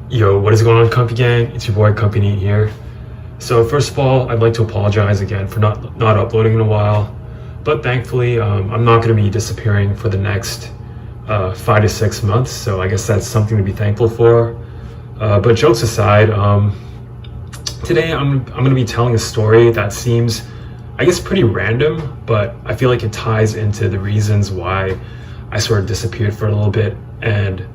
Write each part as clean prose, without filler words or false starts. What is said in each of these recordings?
Yo, what is going on, Comfy Gang? It's your boy Comfy Neat here. So first of all, I'd like to apologize again for not uploading in a while, but thankfully I'm not going to be disappearing for the next 5 to 6 months. So I guess that's something to be thankful for. But jokes aside, today I'm going to be telling a story that seems, I guess, pretty random, but I feel like it ties into the reasons why I sort of disappeared for a little bit, and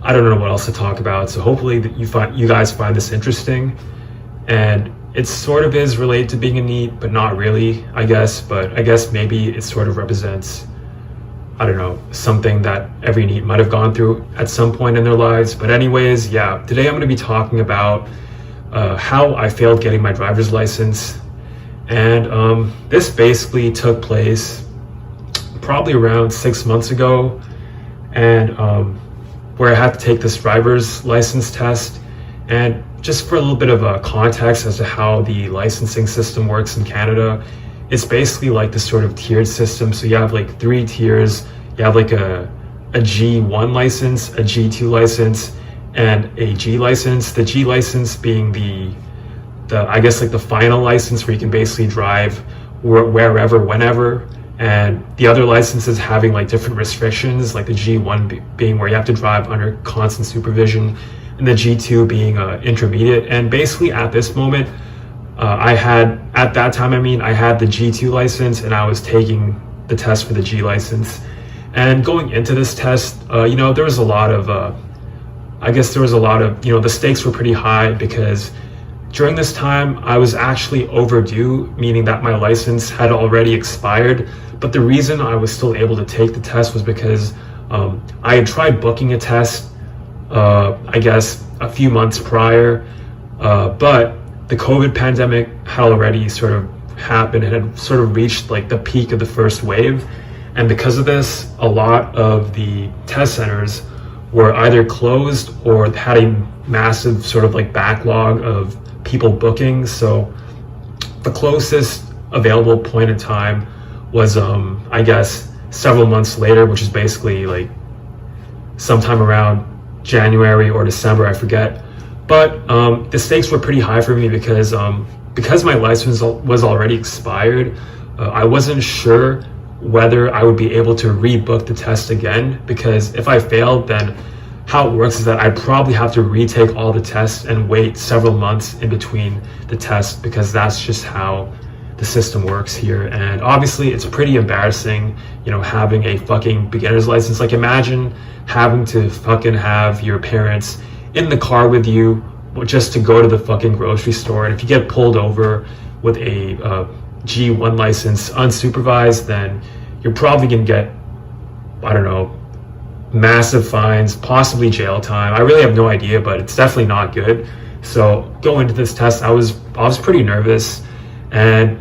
I don't know what else to talk about. So hopefully that you guys find this interesting. And it sort of is related to being a NEET, but not really, I guess. But I guess maybe it sort of represents, I don't know, something that every NEET might have gone through at some point in their lives. But anyways, yeah, today I'm going to be talking about how I failed getting my driver's license. And this basically took place probably around 6 months ago, and where I had to take this driver's license test. And just for a little bit of a context as to how the licensing system works in Canada, it's basically like this sort of tiered system. So you have like 3 tiers. You have like a G1 license, a G2 license, and a G license. The G license being the I guess like the final license where you can basically drive wherever, whenever. And the other licenses having like different restrictions, like the G1 being where you have to drive under constant supervision, and the G2 being intermediate. And basically at this moment, I had the G2 license, and I was taking the test for the G license. And going into this test, there was a lot of, the stakes were pretty high, because during this time I was actually overdue, meaning that my license had already expired. But the reason I was still able to take the test was because I had tried booking a test, I guess, a few months prior, but the COVID pandemic had already sort of happened and had sort of reached like the peak of the first wave. And because of this, a lot of the test centers were either closed or had a massive sort of like backlog of people booking. So the closest available point in time was I guess several months later, which is basically like sometime around January or December, I forget. But the stakes were pretty high for me because my license was already expired. I wasn't sure whether I would be able to rebook the test again, because if I failed, then how it works is that I'd probably have to retake all the tests and wait several months in between the tests, because that's just how the system works here. And obviously it's pretty embarrassing, having a fucking beginner's license. Like, imagine having to fucking have your parents in the car with you just to go to the fucking grocery store. And if you get pulled over with a G1 license unsupervised, then you're probably gonna get, I don't know, massive fines, possibly jail time. I really have no idea, but it's definitely not good. So going into this test, I was pretty nervous. And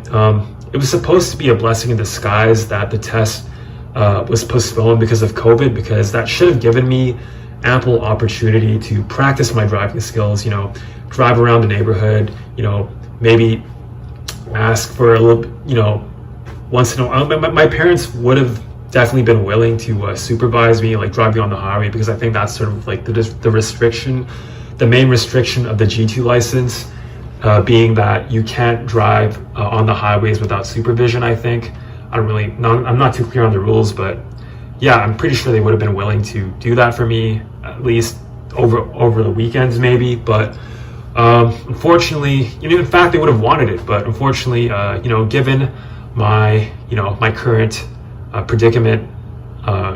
it was supposed to be a blessing in disguise that the test was postponed because of COVID, because that should have given me ample opportunity to practice my driving skills, drive around the neighborhood, maybe ask for a little, once in a while. My parents would have definitely been willing to supervise me, like driving on the highway, because I think that's sort of like the restriction, the main restriction of the G2 license. Being that you can't drive on the highways without supervision, I think. I'm not too clear on the rules, but yeah, I'm pretty sure they would have been willing to do that for me, at least over the weekends maybe. But unfortunately, in fact, they would have wanted it, but unfortunately, given my, my current predicament,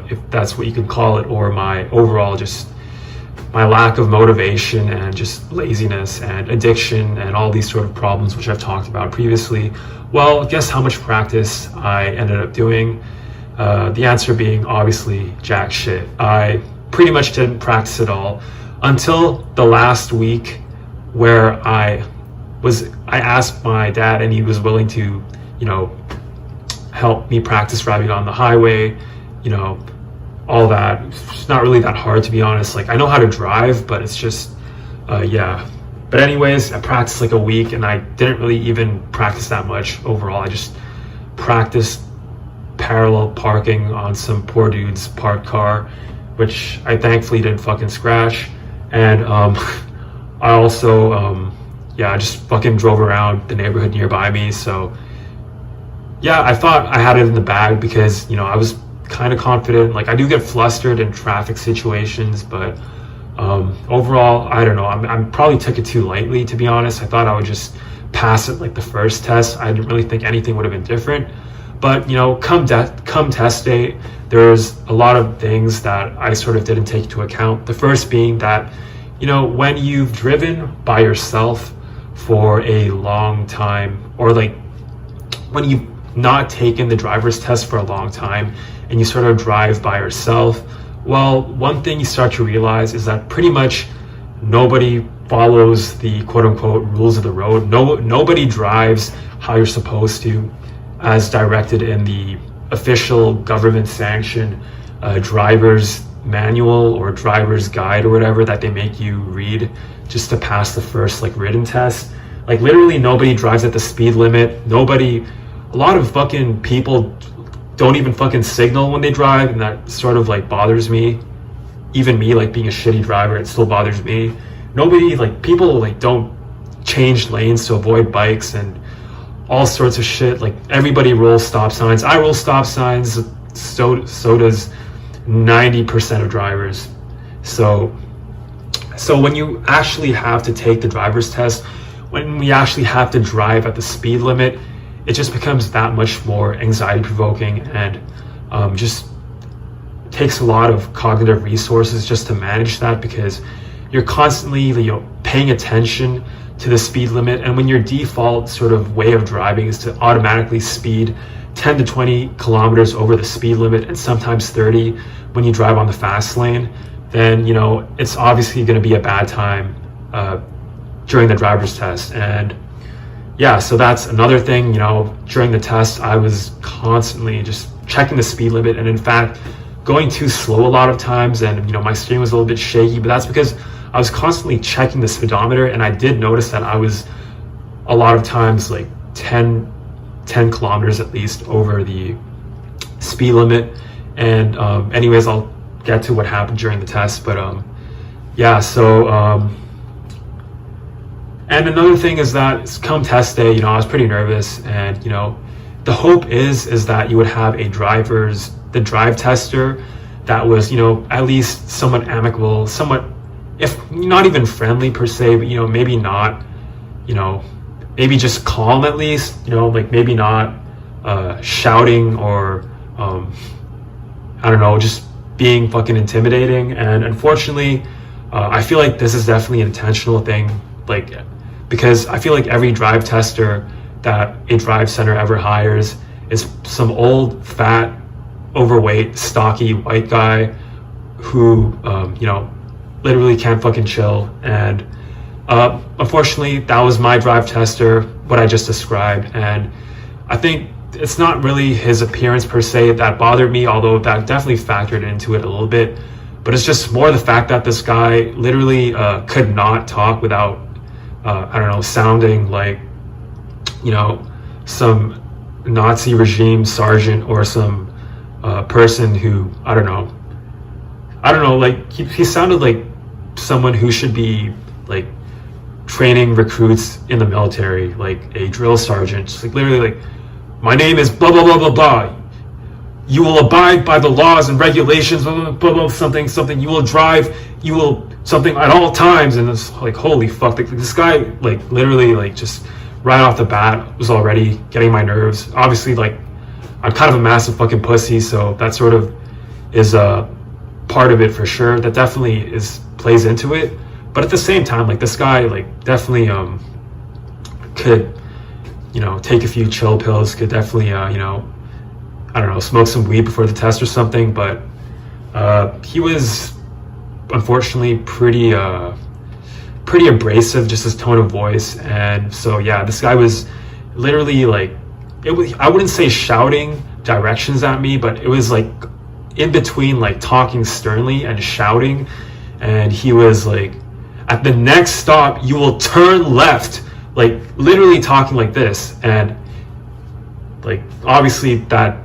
if that's what you could call it, or my overall just my lack of motivation and just laziness and addiction and all these sort of problems which I've talked about previously, well, guess how much practice I ended up doing? The answer being obviously jack shit. I pretty much didn't practice at all until the last week, where I asked my dad, and he was willing to, help me practice driving on the highway, all that. It's not really that hard, to be honest. Like, I know how to drive, but it's just, yeah. But anyways, I practiced like a week, and I didn't really even practice that much overall. I just practiced parallel parking on some poor dude's parked car, which I thankfully didn't fucking scratch. And I also I just fucking drove around the neighborhood nearby me. So yeah, I thought I had it in the bag because, you know, I was kind of confident. Like, I do get flustered in traffic situations, but overall, I don't know. I'm probably took it too lightly, to be honest. I thought I would just pass it like the first test. I didn't really think anything would have been different. But, you know, come test day, there's a lot of things that I sort of didn't take into account. The first being that, you know, when you've driven by yourself for a long time, or like when you've not taken the driver's test for a long time and you sort of drive by yourself, well, one thing you start to realize is that pretty much nobody follows the quote-unquote rules of the road. Nobody drives how you're supposed to, as directed in the official government sanctioned driver's manual or driver's guide or whatever that they make you read just to pass the first like written test. Like, literally nobody drives at the speed limit. A lot of fucking people don't even fucking signal when they drive, and that sort of like bothers me. Even me, like being a shitty driver, it still bothers me. People like don't change lanes to avoid bikes and all sorts of shit. Like, everybody rolls stop signs. I roll stop signs, so does 90% of drivers. So when you actually have to take the driver's test, when we actually have to drive at the speed limit, it just becomes that much more anxiety provoking, and just takes a lot of cognitive resources just to manage that, because you're constantly, you know, paying attention to the speed limit. And when your default sort of way of driving is to automatically speed 10 to 20 kilometers over the speed limit, and sometimes 30 when you drive on the fast lane, then, you know, it's obviously going to be a bad time during the driver's test. And yeah, so that's another thing. You know, during the test, I was constantly just checking the speed limit, and in fact, going too slow a lot of times, and, you know, my steering was a little bit shaky, but that's because I was constantly checking the speedometer, and I did notice that I was a lot of times like 10 kilometers at least over the speed limit. And anyways, I'll get to what happened during the test, but and another thing is that come test day, you know, I was pretty nervous, and, you know, the hope is that you would have the drive tester that was, you know, at least somewhat amicable, somewhat, if not even friendly per se, but, you know, maybe not, you know, maybe just calm at least, you know, like maybe not shouting or I don't know, just being fucking intimidating. And unfortunately, I feel like this is definitely an intentional thing, like, because I feel like every drive tester that a drive center ever hires is some old, fat, overweight, stocky white guy who, you know, literally can't fucking chill. And unfortunately, that was my drive tester, what I just described. And I think it's not really his appearance per se that bothered me, although that definitely factored into it a little bit. But it's just more the fact that this guy literally could not talk without, I don't know, sounding like, you know, some Nazi regime sergeant or some person who, I don't know, like he sounded like someone who should be like training recruits in the military, like a drill sergeant, just like literally like, my name is blah, blah, blah, blah, blah. You will abide by the laws and regulations, blah, blah, blah, blah, something. You will drive, you will something at all times. And it's like, holy fuck, like, this guy, like, literally, like, just right off the bat was already getting my nerves. Obviously, like, I'm kind of a massive fucking pussy, so that sort of is a part of it for sure. That definitely plays into it. But at the same time, like, this guy, like, definitely could, you know, take a few chill pills, could definitely, you know, I don't know, smoke some weed before the test or something. But he was unfortunately pretty abrasive, just his tone of voice. And so, yeah, this guy was literally like, I wouldn't say shouting directions at me, but it was like in between, like talking sternly and shouting. And he was like, at the next stop, you will turn left, like literally talking like this. And like, obviously that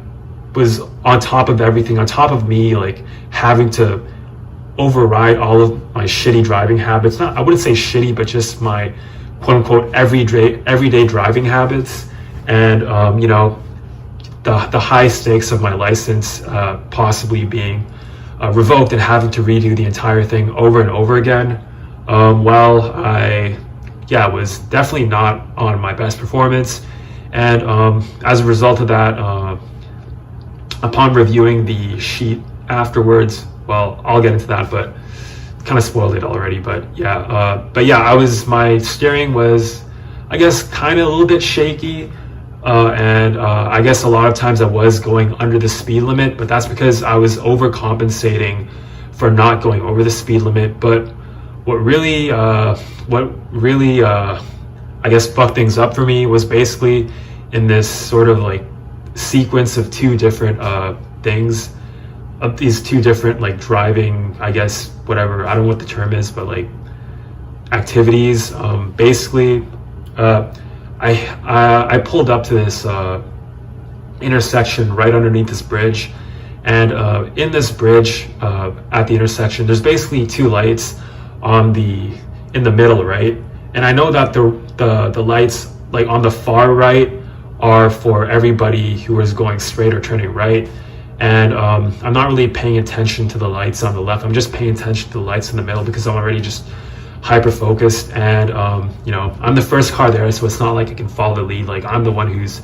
was on top of everything, on top of me like having to override all of my shitty driving habits. Not, I wouldn't say shitty, but just my quote unquote everyday driving habits, and you know, the high stakes of my license possibly being revoked and having to redo the entire thing over and over again. Well, I was definitely not on my best performance, and as a result of that, upon reviewing the sheet afterwards, well, I'll get into that, but kind of spoiled it already. But yeah, my steering was, I guess, kind of a little bit shaky, and I guess a lot of times I was going under the speed limit, but that's because I was overcompensating for not going over the speed limit. But what really I guess fucked things up for me was basically in this sort of like sequence of two different things, of these two different like driving, I guess, whatever, I don't know what the term is, but like activities. Basically, I pulled up to this intersection right underneath this bridge, and in this bridge at the intersection, there's basically two lights in the middle, right? And I know that the lights like on the far right are for everybody who is going straight or turning right, and I'm not really paying attention to the lights on the left. I'm just paying attention to the lights in the middle because I'm already just hyper focused, and you know, I'm the first car there, so it's not like I can follow the lead. Like, I'm the one who's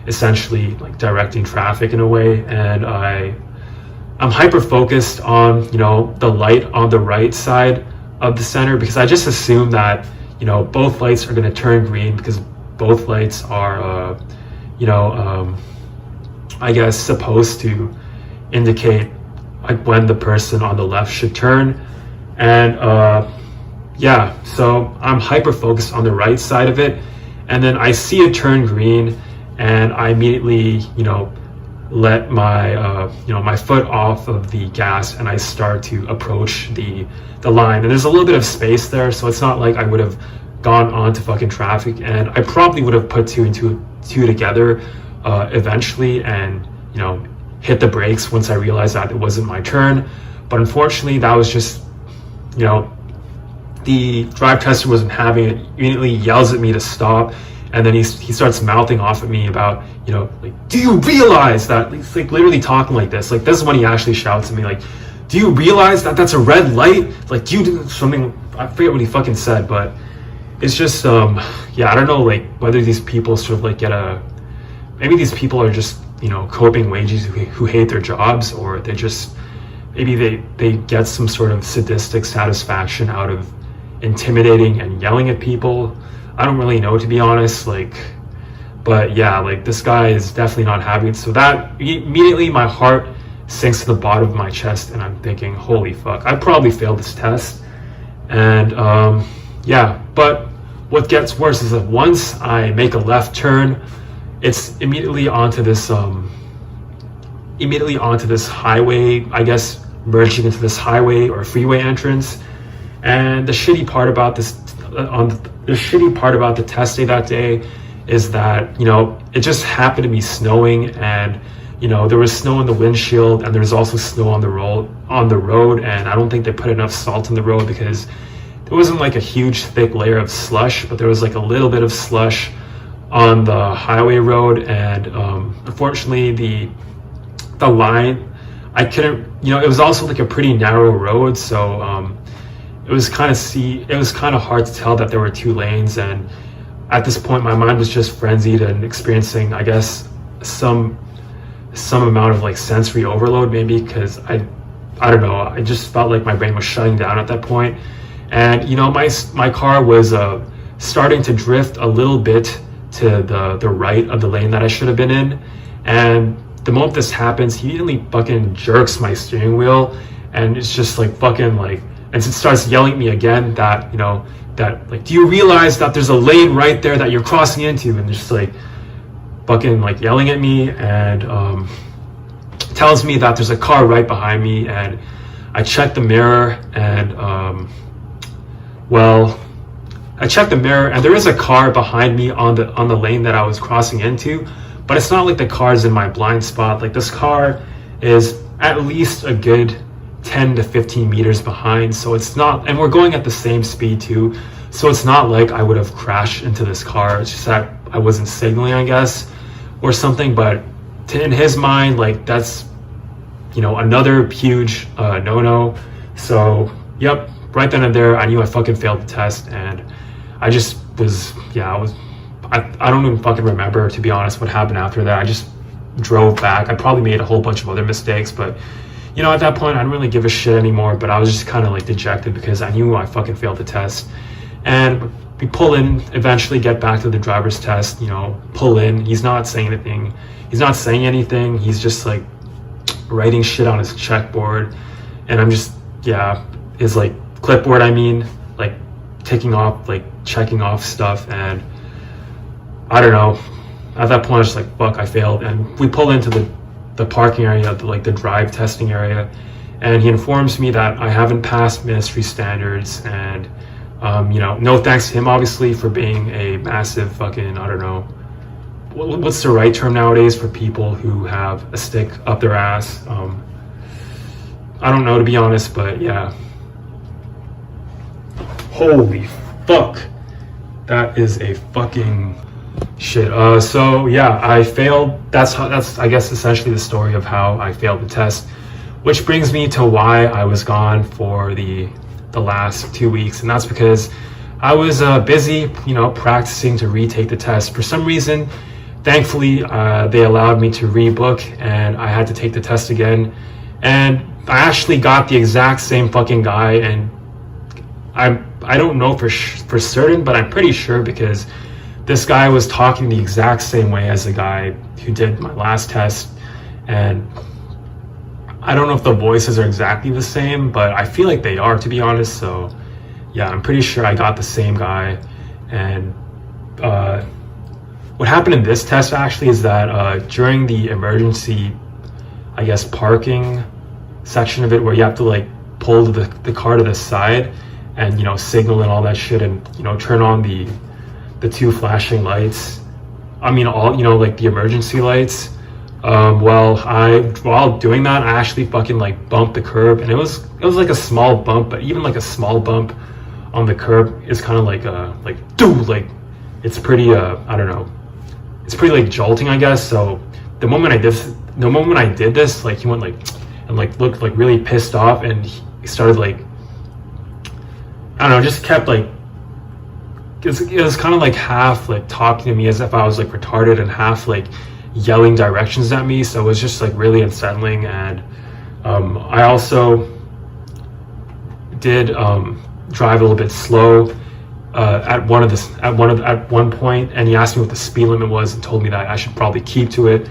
essentially like directing traffic in a way, and I'm hyper focused on, you know, the light on the right side of the center, because I just assume that, you know, both lights are going to turn green because both lights are you know, I guess supposed to indicate like when the person on the left should turn. And yeah, so I'm hyper focused on the right side of it, and then I see it turn green, and I immediately, you know, let my you know, my foot off of the gas, and I start to approach the line. And there's a little bit of space there, so it's not like I would have gone onto fucking traffic, and I probably would have put two and two together eventually, and, you know, hit the brakes once I realized that it wasn't my turn. But unfortunately, that was just, you know, the drive tester wasn't having it. Immediately yells at me to stop, and then he starts mouthing off at me about, you know, like, do you realize that, he's like literally talking like this. Like, this is when he actually shouts at me, like, do you realize that that's a red light? Like, do you do something? I forget what he fucking said, but it's just yeah, I don't know, like, whether these people sort of like maybe these people are just, you know, coping wages who hate their jobs, or they just, maybe they get some sort of sadistic satisfaction out of intimidating and yelling at people. I don't really know, to be honest. Like, but yeah, like, this guy is definitely not having it. So that immediately my heart sinks to the bottom of my chest, and I'm thinking, holy fuck, I probably failed this test. And yeah, but what gets worse is that once I make a left turn, it's immediately onto this highway, I guess, merging into this highway or freeway entrance. And the shitty part about the test day that day is that, you know, it just happened to be snowing, and, you know, there was snow in the windshield, and there was also snow on the road, and I don't think they put enough salt on the road, because there wasn't like a huge thick layer of slush, but there was like a little bit of slush on the highway road. And unfortunately, the line, I couldn't, you know, it was also like a pretty narrow road, so it was kind of hard to tell that there were two lanes. And at this point, my mind was just frenzied and experiencing, I guess, some amount of like sensory overload, maybe, because I don't know, I just felt like my brain was shutting down at that point. And, you know, my car was starting to drift a little bit to the right of the lane that I should have been in. And the moment this happens, he immediately fucking jerks my steering wheel, and it's just like fucking like, and it starts yelling at me again that, you know, that like, do you realize that there's a lane right there that you're crossing into? And just like fucking like yelling at me, and tells me that there's a car right behind me. And I checked the mirror, and well, I checked the mirror, and there is a car behind me on the lane that I was crossing into, but it's not like the car is in my blind spot. Like, this car is at least a good 10 to 15 meters behind, so it's not, and we're going at the same speed too, so it's not like I would have crashed into this car. It's just that I wasn't signaling, I guess, or something. But in his mind, like, that's, you know, another huge no-no. So yep, right then and there I knew I fucking failed the test, and I just was, yeah, I don't even fucking remember, to be honest, what happened after that. I just drove back. I probably made a whole bunch of other mistakes, but you know, at that point I didn't really give a shit anymore. But I was just kind of like dejected because I knew I fucking failed the test. And we pull in, eventually get back to the driver's test, you know, pull in. He's not saying anything. He's just like writing shit on his checkboard, and I'm just, yeah, his like clipboard, I mean, like ticking off, like checking off stuff. And I don't know, at that point I was just like, fuck, I failed. And we pull into the parking area, like the drive testing area, and he informs me that I haven't passed ministry standards. And you know, no thanks to him, obviously, for being a massive fucking, I don't know, what's the right term nowadays for people who have a stick up their ass? I don't know, to be honest, but yeah. Holy fuck, that is a fucking shit. So yeah, I failed. That's I guess essentially the story of how I failed the test, which brings me to why I was gone for the last 2 weeks. And that's because I was busy, you know, practicing to retake the test. For some reason, thankfully, they allowed me to rebook, and I had to take the test again. And I actually got the exact same fucking guy, and I don't know for certain, but I'm pretty sure, because this guy was talking the exact same way as the guy who did my last test. And I don't know if the voices are exactly the same, but I feel like they are, to be honest. So yeah, I'm pretty sure I got the same guy. And what happened in this test actually is that during the emergency, I guess, parking section of it, where you have to like pull the car to the side and, you know, signal and all that shit, and, you know, turn on the two flashing lights, I mean, all, you know, like the emergency lights. While doing that, I actually fucking like bumped the curb, and it was like a small bump, but even like a small bump on the curb is kind of like dude, like it's pretty I don't know, it's pretty like jolting, I guess. So the moment I did this, like he went like, and like looked like really pissed off, and he started like, I don't know, just kept like, it was kind of like half like talking to me as if I was like retarded, and half like yelling directions at me. So it was just like really unsettling. And I also did drive a little bit slow at one point, and he asked me what the speed limit was and told me that I should probably keep to it.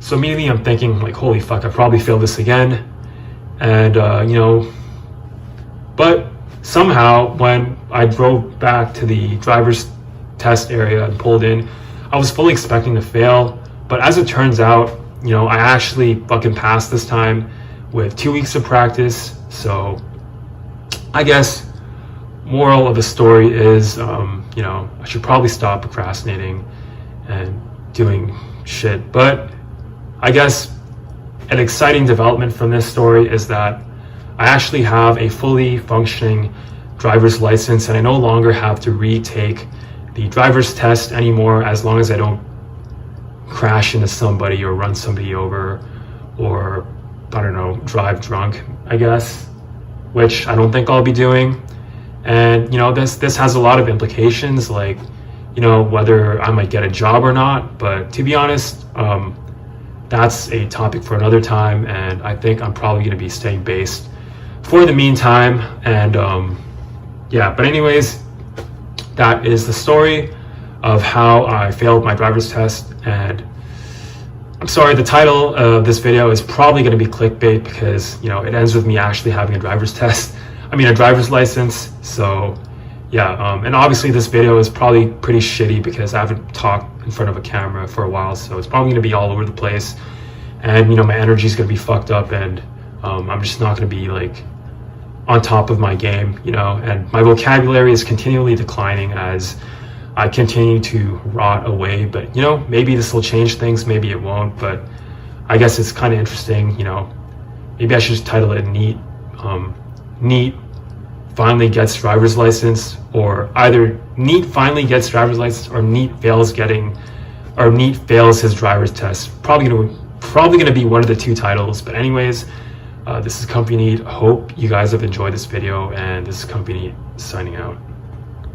So immediately I'm thinking like, holy fuck, I probably failed this again. And you know, but somehow when I drove back to the driver's test area and pulled in, I was fully expecting to fail. But as it turns out, you know, I actually fucking passed this time with 2 weeks of practice. So I guess moral of the story is, you know, I should probably stop procrastinating and doing shit. But I guess an exciting development from this story is that I actually have a fully functioning driver's license, and I no longer have to retake the driver's test anymore, as long as I don't crash into somebody or run somebody over, or I don't know, drive drunk, I guess, which I don't think I'll be doing. And you know, this has a lot of implications, like, you know, whether I might get a job or not. But to be honest, that's a topic for another time, and I think I'm probably going to be staying based for the meantime. And yeah, but anyways, that is the story of how I failed my driver's test. And I'm sorry, the title of this video is probably going to be clickbait, because, you know, it ends with me actually having a driver's license. So yeah, and obviously this video is probably pretty shitty because I haven't talked in front of a camera for a while, so it's probably going to be all over the place, and, you know, my energy is going to be fucked up, and I'm just not going to be like on top of my game, you know. And my vocabulary is continually declining as I continue to rot away. But, you know, maybe this will change things, maybe it won't. But I guess it's kind of interesting, you know. Maybe I should just title it NEET NEET finally gets driver's license, or either NEET finally gets driver's license, or NEET fails his driver's test. Probably gonna be one of the two titles. But anyways, this is Company NEET. Hope you guys have enjoyed this video, and this is Company NEET signing out.